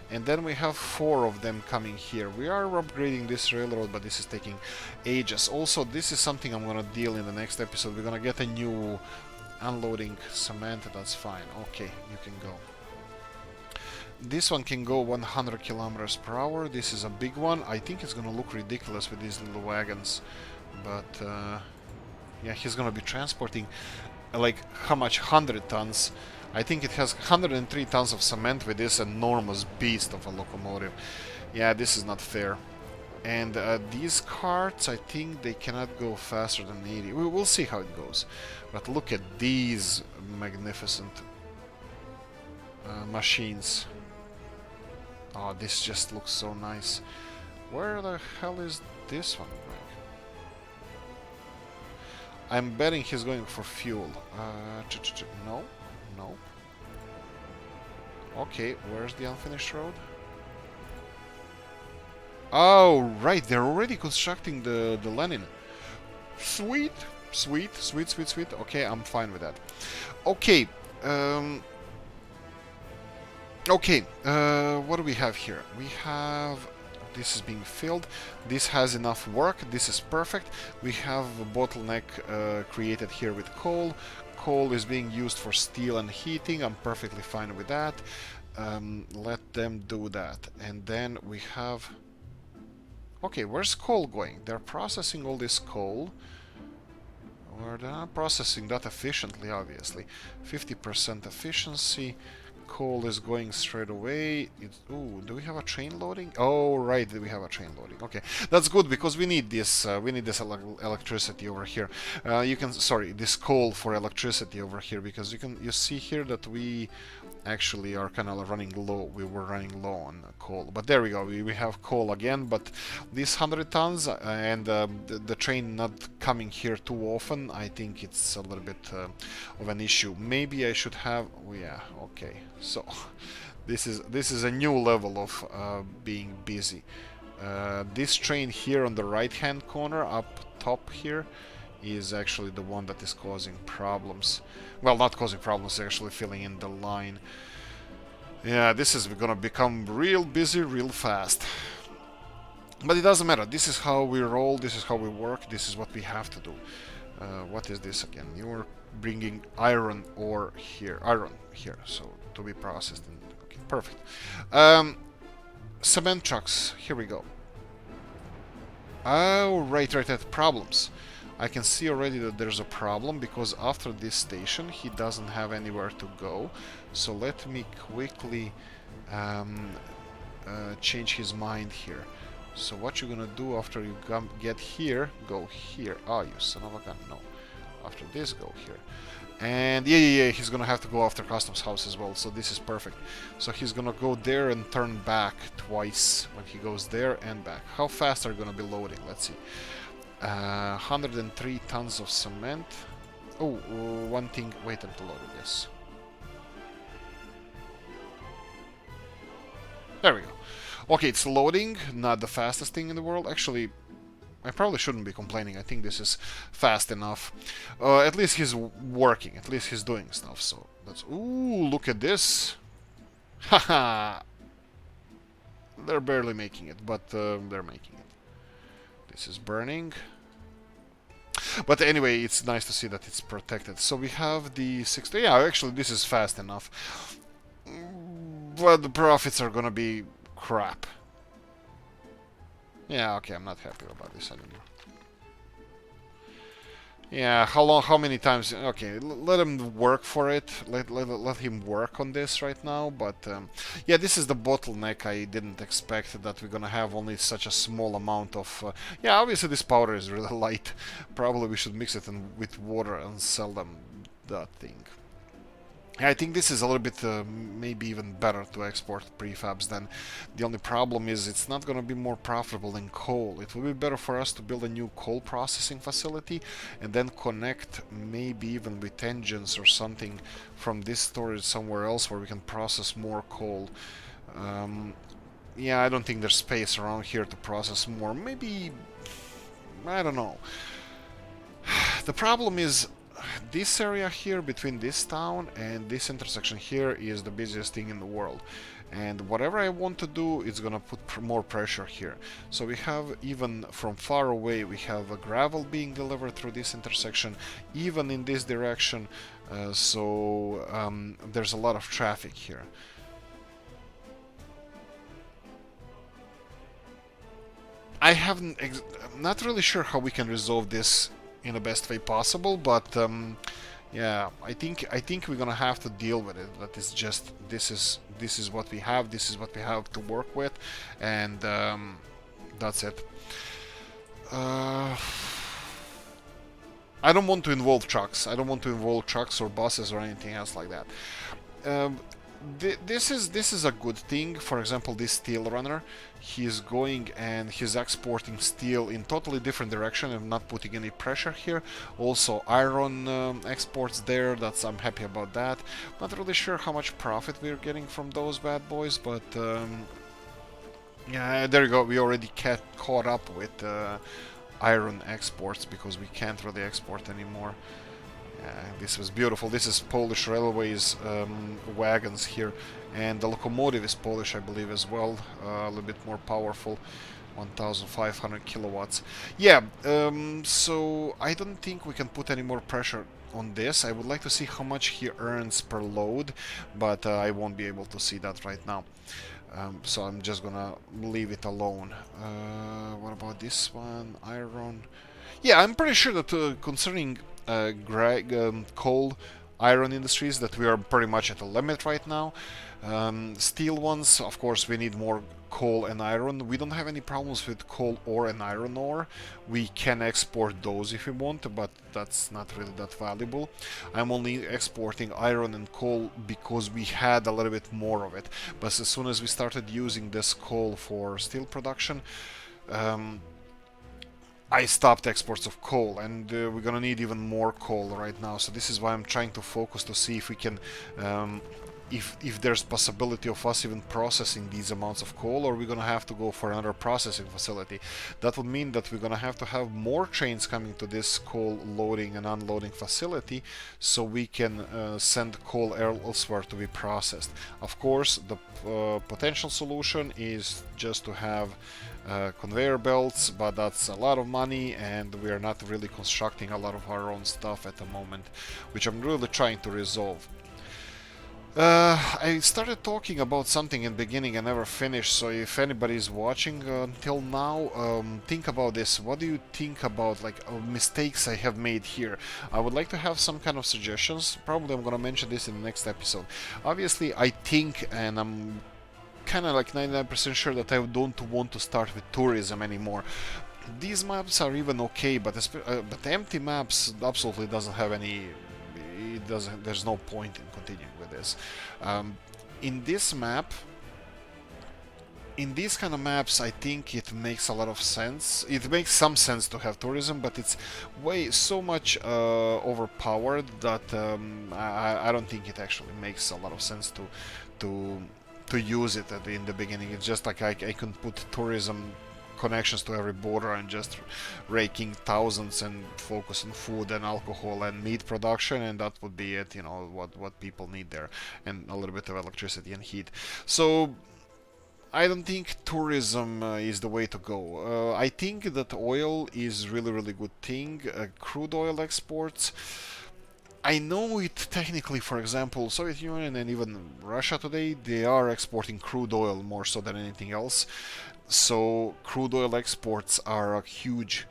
and then we have 4 of them coming here. We are upgrading this railroad, but this is taking ages. Also, this is something I'm gonna deal in the next episode. We're gonna get a new unloading cement. That's fine. Okay, you can go. This one can go 100 kilometers per hour. This is a big one. I think it's gonna look ridiculous with these little wagons, but yeah, he's gonna be transporting like how much? 100 tons. I think it has 103 tons of cement with this enormous beast of a locomotive. Yeah, this is not fair. And these carts, I think they cannot go faster than 80. We'll see how it goes. But look at these magnificent machines. Oh, this just looks so nice. Where the hell is this one going? I'm betting he's going for fuel. No. No. Okay, where's the unfinished road? Oh, right, they're already constructing the Lenin. Sweet. Okay, I'm fine with that. Okay, what do we have here? We have... This is being filled. This has enough work. This is perfect. We have a bottleneck created here with coal. Coal is being used for steel and heating. I'm perfectly fine with that. Let them do that. And then we have... Okay, where's coal going? They're processing all this coal. Or they're not processing that efficiently, obviously. 50% efficiency. Coal is going straight away. Ooh, do we have a train loading? Oh, right, we have a train loading. Okay, that's good because we need this. Electricity over here. This coal for electricity over here because you see here that we actually are kind of running low. We were running low on coal, but there we go. We have coal again, but these 100 tons and the train not coming here too often. I think it's a little bit of an issue. Maybe I should have. Oh, yeah. Okay. So this is a new level of being busy. This train here on the right hand corner up top here is actually the one that is causing problems. Well, not causing problems, actually filling in the line. Yeah, this is gonna become real busy real fast. But it doesn't matter. This is how we roll, this is how we work, this is what we have to do. What is this again? You're bringing iron ore here. Iron here, so to be processed. Okay, perfect. Cement trucks. Here we go. Oh, right. Problems. I can see already that there's a problem, because after this station he doesn't have anywhere to go. So let me quickly change his mind here. So what you're gonna do after you get here, go here. Ah, you son of a gun, no. After this, go here. And yeah, he's gonna have to go after Customs House as well, so this is perfect. So he's gonna go there and turn back twice when he goes there and back. How fast are you gonna be loading? Let's see. 103 tons of cement. Oh, one thing, wait until loading this. There we go. Okay, it's loading, not the fastest thing in the world. Actually, I probably shouldn't be complaining. I think this is fast enough. At least he's working. At least he's doing stuff. So that's... Ooh, look at this. Haha. They're barely making it, but they're making it. This is burning. But anyway, it's nice to see that it's protected. So we have the 60... Yeah, actually, this is fast enough. But the profits are gonna be crap. Yeah, okay, I'm not happy about this anymore. Yeah, how many times? Okay, let him work for it. Let him work on this right now. But yeah, this is the bottleneck. I didn't expect that we're gonna have only such a small amount of. Yeah, obviously this powder is really light. Probably we should mix it with water and sell them that thing. I think this is a little bit, maybe even better to export prefabs than. The only problem is it's not going to be more profitable than coal. It will be better for us to build a new coal processing facility and then connect maybe even with engines or something from this storage somewhere else where we can process more coal. Yeah, I don't think there's space around here to process more. Maybe, I don't know. The problem is, this area here between this town and this intersection here is the busiest thing in the world, and whatever I want to do, it's gonna put more pressure here. So we have, even from far away, we have a gravel being delivered through this intersection, even in this direction. So there's a lot of traffic here. I'm not really sure how we can resolve this in the best way possible, but yeah, I think we're gonna have to deal with it. That is just this is what we have. This is what we have to work with, and that's it. I don't want to involve trucks. I don't want to involve trucks or buses or anything else like that. This is a good thing. For example, this steel runner, he's going and he's exporting steel in totally different direction and not putting any pressure here. Also iron exports there. I'm happy about that. Not really sure how much profit we're getting from those bad boys, but yeah, there you go. We already caught up with iron exports because we can't really export anymore. This was beautiful. This is Polish Railways wagons here, and the locomotive is Polish, I believe, as well. A little bit more powerful, 1,500 kilowatts. Yeah, so I don't think we can put any more pressure on this. I would like to see how much he earns per load, but I won't be able to see that right now. So I'm just gonna leave it alone. What about this one? Iron. Yeah, I'm pretty sure that concerning coal, iron industries, that we are pretty much at the limit right now. Steel ones, of course, we need more coal and iron. We don't have any problems with coal ore and iron ore. We can export those if we want, but that's not really that valuable. I'm only exporting iron and coal because we had a little bit more of it. But as soon as we started using this coal for steel production, I stopped exports of coal, and we're gonna need even more coal right now. So this is why I'm trying to focus to see if we can, if there's possibility of us even processing these amounts of coal, or we're gonna have to go for another processing facility. That would mean that we're gonna have to have more trains coming to this coal loading and unloading facility, so we can send coal elsewhere to be processed. Of course, the potential solution is just to have conveyor belts, but that's a lot of money, and we are not really constructing a lot of our own stuff at the moment, which I'm really trying to resolve. I started talking about something in the beginning and never finished, so if anybody's watching until now, think about this. What do you think about like mistakes I have made here? I would like to have some kind of suggestions. Probably I'm gonna mention this in the next episode. Obviously, I think, and I'm kind of like 99% sure that I don't want to start with tourism anymore. These maps are even okay, but empty maps absolutely doesn't have any. It doesn't. There's no point in continuing with this. Um, in this map, in these kind of maps, I think it makes a lot of sense. It makes some sense to have tourism, but it's way so much overpowered that I don't think it actually makes a lot of sense to to use it in the beginning. It's just like I can put tourism connections to every border and just raking thousands and focus on food and alcohol and meat production, and that would be it. You know what people need there, and a little bit of electricity and heat. So I don't think tourism is the way to go. I think that oil is really good thing. Crude oil exports. I know it technically, for example, Soviet Union and even Russia today, they are exporting crude oil more so than anything else. So crude oil exports are a huge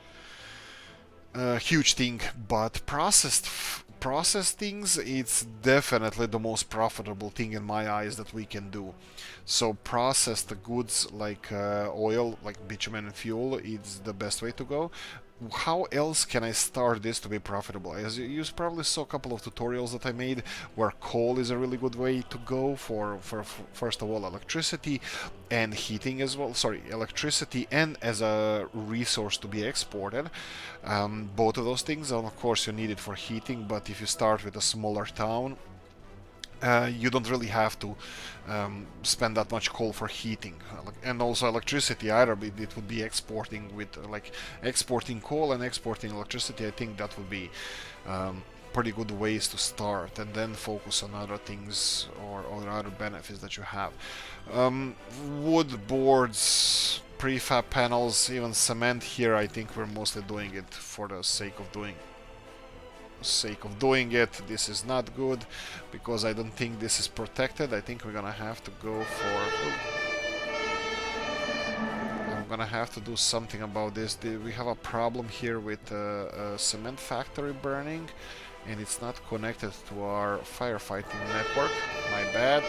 thing, but processed things, it's definitely the most profitable thing in my eyes that we can do. So processed goods like oil, like bitumen and fuel, it's the best way to go. How else can I start this to be profitable? As you probably saw a couple of tutorials that I made where coal is a really good way to go for first of all electricity and heating as well. Sorry, electricity and as a resource to be exported. Both of those things, and of course you need it for heating, but if you start with a smaller town, you don't really have to spend that much coal for heating, and also electricity either. It would be exporting with like exporting coal and exporting electricity. I think that would be pretty good ways to start, and then focus on other things or other benefits that you have. Wood boards, prefab panels, even cement here. I think we're mostly doing it for the sake of doing it. This is not good because I don't think this is protected. I think we're gonna have to go for I'm gonna have to do something about this. We have a problem here with a cement factory burning, and it's not connected to our firefighting network. My bad.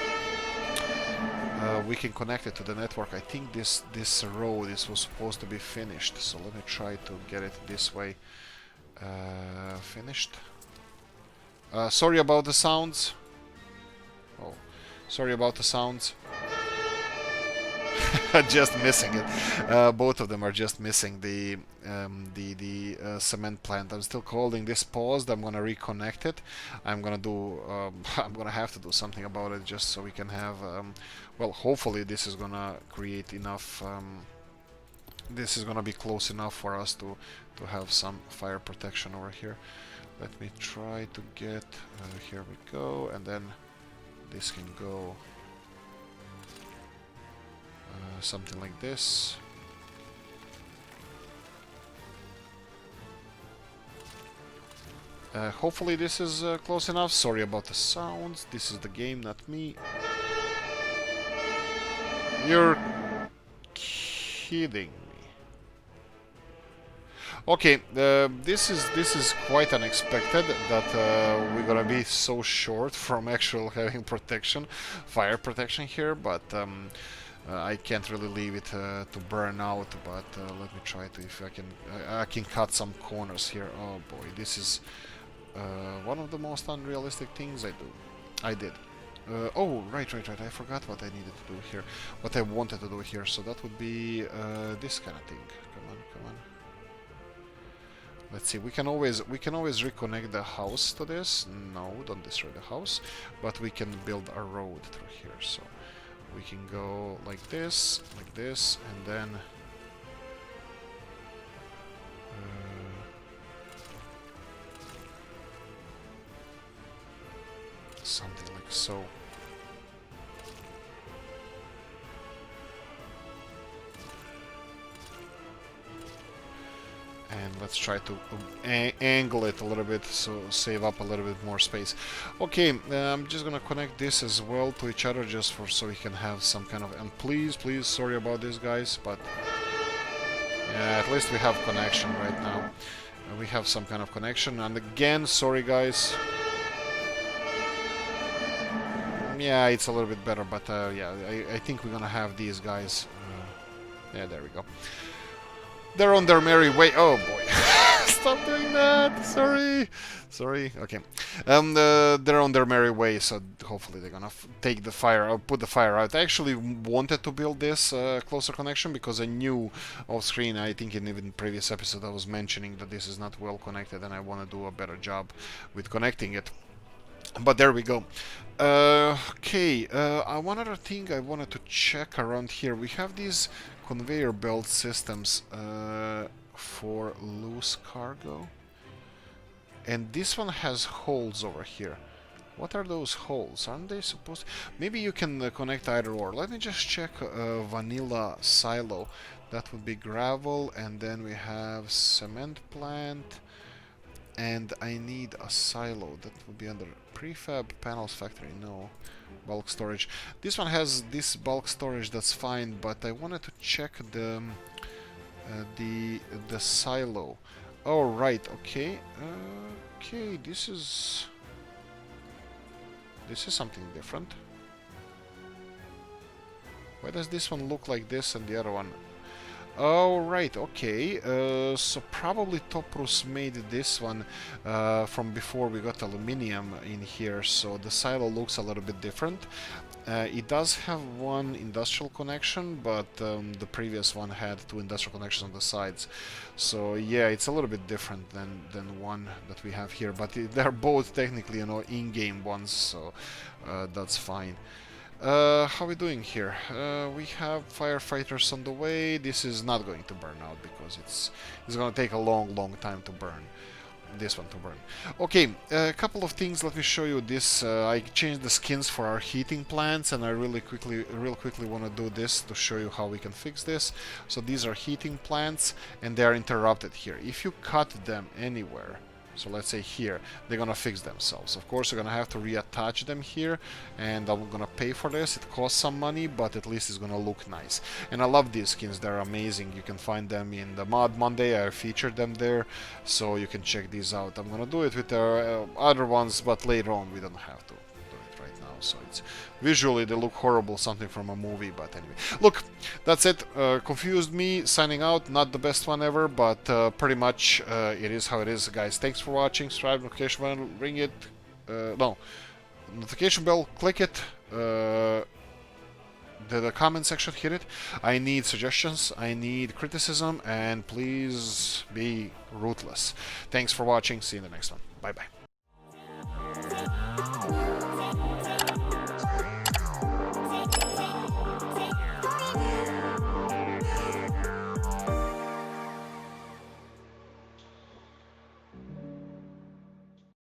We can connect it to the network. I think this road was supposed to be finished, so let me try to get it this way. Finished. Sorry about the sounds. Oh, sorry about the sounds. Just missing it. Both of them are just missing the cement plant. I'm still holding this paused. I'm gonna reconnect it. I'm gonna do. I'm gonna have to do something about it just so we can have. Well, hopefully this is gonna create enough. This is gonna be close enough for us to have some fire protection over here. Let me try to get. Here we go, and then this can go. Something like this. Hopefully this is close enough. Sorry about the sounds. This is the game, not me. You're kidding me. Okay, this is quite unexpected that we're gonna be so short from actual having protection, fire protection here, but I can't really leave it to burn out. But let me try to, if I can cut some corners here. Oh boy, this is one of the most unrealistic things I did. Oh, right. I forgot what I needed to do here. What I wanted to do here. So that would be this kind of thing. Come on. Let's see. We can always reconnect the house to this. No, don't destroy the house. But we can build a road through here. So we can go like this, and then. Something like so. And let's try to angle it a little bit, so save up a little bit more space. Okay, I'm just gonna connect this as well to each other, just so we can have some kind of... And please, sorry about this, guys, but at least we have connection right now. We have some kind of connection, and again, sorry, guys. Yeah, it's a little bit better, but yeah, I think we're gonna have these guys. Yeah, there we go. They're on their merry way. Oh boy, stop doing that. Sorry. Okay. They're on their merry way, so hopefully they're gonna take the fire or put the fire out. I actually wanted to build this closer connection because I knew off screen. I think in even previous episode I was mentioning that this is not well connected, and I want to do a better job with connecting it. But there we go. Okay, one other thing I wanted to check around here. We have these conveyor belt systems for loose cargo. And this one has holes over here. What are those holes? Aren't they supposed to... Maybe you can connect either or. Let me just check vanilla silo. That would be gravel, and then we have cement plant. And I need a silo. That would be under prefab panels factory. No. Bulk storage. This one has this bulk storage, that's fine, but I wanted to check the silo. Oh, right, okay. Okay, this is something different. Why does this one look like this and the other one? Oh, right, okay. So probably Toprus made this one from before we got aluminium in here, so the silo looks a little bit different. It does have one industrial connection, but the previous one had two industrial connections on the sides. So yeah, it's a little bit different than one that we have here, but they're both technically, you know, in-game ones, so that's fine. How are we doing here? We have firefighters on the way. This is not going to burn out because it's going to take a long time to burn. This one to burn. Okay, a couple of things. Let me show you this. I changed the skins for our heating plants, and I real quickly want to do this to show you how we can fix this. So these are heating plants, and they are interrupted here. If you cut them anywhere, so let's say here, they're gonna fix themselves. Of course, you're gonna have to reattach them here, and I'm gonna pay for this. It costs some money, but at least it's gonna look nice. And I love these skins, they're amazing. You can find them in the Mod Monday, I featured them there, so you can check these out. I'm gonna do it with the other ones, but later on we don't have to do it right now. So it's visually they look horrible, something from a movie, but anyway. Look, that's it. Confused me, signing out. Not the best one ever, but pretty much it is how it is, guys. Thanks for watching. Subscribe, notification bell, ring it. No, notification bell, click it. The comment section, hit it. I need suggestions, I need criticism, and please be ruthless. Thanks for watching. See you in the next one. Bye bye.